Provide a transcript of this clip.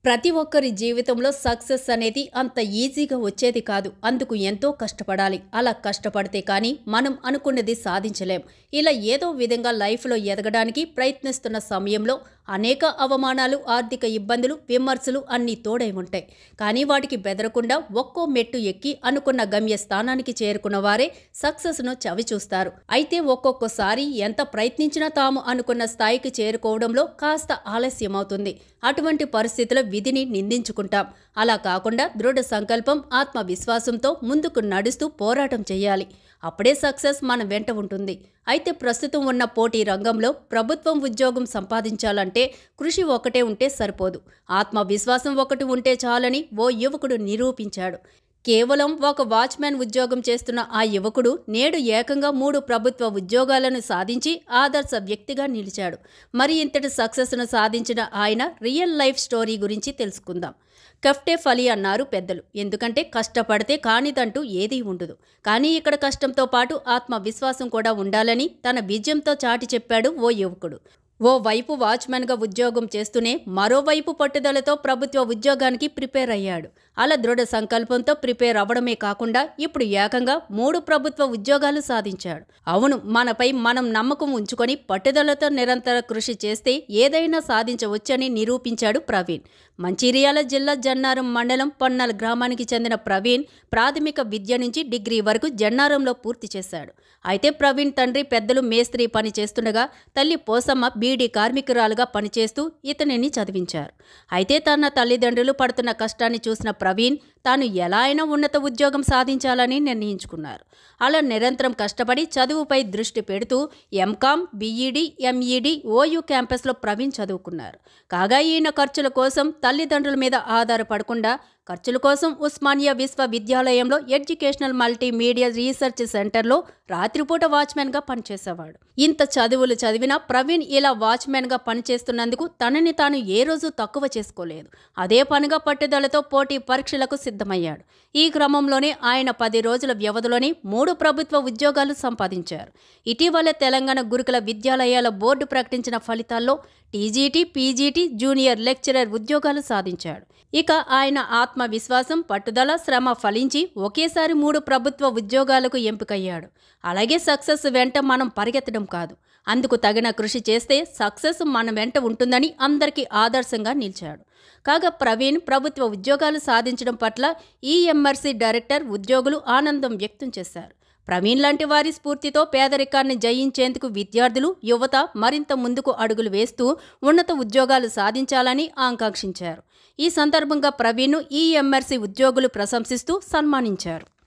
ప్రతి ఒక్కరి జీవితంలో సక్సెస్ అనేది అంత ఈజీగా వచ్చేది కాదు. అందుకు ఎంతో కష్టపడాలి. అలా కష్టపడితే కానీ మనం అనుకున్నది సాధించలేం. ఇలా ఏదో విధంగా లైఫ్లో ఎదగడానికి ప్రయత్నిస్తున్న సమయంలో అనేక అవమానాలు, ఆర్థిక ఇబ్బందులు, విమర్శలు అన్నీ తోడై ఉంటాయి. కానీ వాటికి బెదరకుండా ఒక్కో మెట్టు ఎక్కి అనుకున్న గమ్య స్థానానికి చేరుకున్న వారే సక్సెస్ను చవిచూస్తారు. అయితే ఒక్కొక్కసారి ఎంత ప్రయత్నించినా తాము అనుకున్న స్థాయికి చేరుకోవడంలో కాస్త ఆలస్యమవుతుంది. అటువంటి పరిస్థితుల్లో విధిని నిందించుకుంటాం. అలా కాకుండా దృఢ సంకల్పం, ఆత్మవిశ్వాసంతో ముందుకు నడుస్తూ పోరాటం చేయాలి. అప్పుడే సక్సెస్ మన వెంట ఉంటుంది. అయితే ప్రస్తుతం ఉన్న పోటీ రంగంలో ప్రభుత్వం ఉద్యోగం సంపాదించాలంటే కృషి ఒకటే ఉంటే సరిపోదు. ఆత్మవిశ్వాసం ఒకటి ఉంటే చాలని ఓ యువకుడు నిరూపించాడు. కేవలం ఒక వాచ్మెన్ ఉద్యోగం చేస్తున్న ఆ యువకుడు నేడు ఏకంగా 3 ప్రభుత్వ ఉద్యోగాలను సాధించి ఆదర్శ వ్యక్తిగా నిలిచాడు. మరి ఇంతటి సక్సెస్ను సాధించిన ఆయన రియల్ లైఫ్ స్టోరీ గురించి తెలుసుకుందాం. కఫ్టే ఫలి అన్నారు పెద్దలు. ఎందుకంటే కష్టపడితే కానిదంటూ ఏదీ ఉండదు. కానీ ఇక్కడ కష్టంతో పాటు ఆత్మవిశ్వాసం కూడా ఉండాలని తన విజయంతో చాటి చెప్పాడు ఓ యువకుడు. ఓ వైపు వాచ్మెన్గా ఉద్యోగం చేస్తూనే మరోవైపు పట్టుదలతో ప్రభుత్వ ఉద్యోగానికి ప్రిపేర్ అయ్యాడు. అలా దృఢ సంకల్పంతో ప్రిపేర్ అవ్వడమే కాకుండా ఇప్పుడు ఏకంగా 3 ప్రభుత్వ ఉద్యోగాలు సాధించాడు. అవును, మనపై మనం నమ్మకం ఉంచుకొని పట్టుదలతో నిరంతర కృషి చేస్తే ఏదైనా సాధించవచ్చని నిరూపించాడు ప్రవీణ్. మంచిర్యాల జిల్లా జన్నారం మండలం పొన్నల గ్రామానికి చెందిన ప్రవీణ్ ప్రాథమిక విద్య నుంచి డిగ్రీ వరకు జన్నారంలో పూర్తి చేశాడు. అయితే ప్రవీణ్ తండ్రి పెద్దలు మేస్త్రి పని చేస్తుండగా తల్లి పోసమ్మ బీడీ కార్మికురాలుగా పనిచేస్తూ ఇతనిని చదివించారు. అయితే తన తల్లిదండ్రులు పడుతున్న కష్టాన్ని చూసిన ప్రవీణ్ తాను ఎలా అయినా ఉన్నత ఉద్యోగం సాధించాలని నిర్ణయించుకున్నారు. అలా నిరంతరం కష్టపడి చదువుపై దృష్టి పెడుతూ ఎంకామ్, బీఈడీ, ఎంఈడీ, ఓయూ క్యాంపస్లో ప్రవీణ్ చదువుకున్నారు. కాగా ఈయన ఖర్చుల కోసం తల్లిదండ్రుల మీద ఆధారపడకుండా ఖర్చుల కోసం ఉస్మానియా విశ్వవిద్యాలయంలో ఎడ్యుకేషనల్ మల్టీమీడియా రీసెర్చ్ సెంటర్లో రాత్రిపూట వాచ్మెన్గా పనిచేసేవాడు. ఇంత చదువులు చదివినా ప్రవీణ్ ఇలా వాచ్మెన్గా పనిచేస్తున్నందుకు తనని తాను ఏ రోజు తక్కువ చేసుకోలేదు. అదే పనిగా పట్టుదలతో పోటీ పరీక్షలకు సిద్ధమయ్యాడు. ఈ క్రమంలోనే ఆయన 10 రోజుల వ్యవధిలోనే 3 ప్రభుత్వ ఉద్యోగాలు సంపాదించారు. ఇటీవల తెలంగాణ గురుకుల విద్యాలయాల బోర్డు ప్రకటించిన ఫలితాల్లో టీజీటీ, పీజీటీ, జూనియర్ లెక్చరర్ ఉద్యోగాలు సాధించాడు. ఇక ఆయన ఆత్మవిశ్వాసం, పట్టుదల, శ్రమ ఫలించి ఒకేసారి 3 ప్రభుత్వ ఉద్యోగాలకు ఎంపికయ్యాడు. అలాగే సక్సెస్ వెంట మనం పరిగెత్తడం కాదు, అందుకు తగిన కృషి చేస్తే సక్సెస్ మన వెంట ఉంటుందని అందరికీ ఆదర్శంగా నిలిచాడు. కాగా ప్రవీణ్ ప్రభుత్వ ఉద్యోగాలు సాధించడం పట్ల ఈఎంఆర్సీ డైరెక్టర్, ఉద్యోగులు ఆనందం వ్యక్తం చేశారు. ప్రవీణ్ లాంటి వారి స్ఫూర్తితో పేదరికాన్ని జయించేందుకు విద్యార్థులు, యువత మరింత ముందుకు అడుగులు వేస్తూ ఉన్నత ఉద్యోగాలు సాధించాలని ఆకాంక్షించారు. ఈ సందర్భంగా ప్రవీణ్ను ఈఎంఆర్సీ ఉద్యోగులు ప్రశంసిస్తూ సన్మానించారు.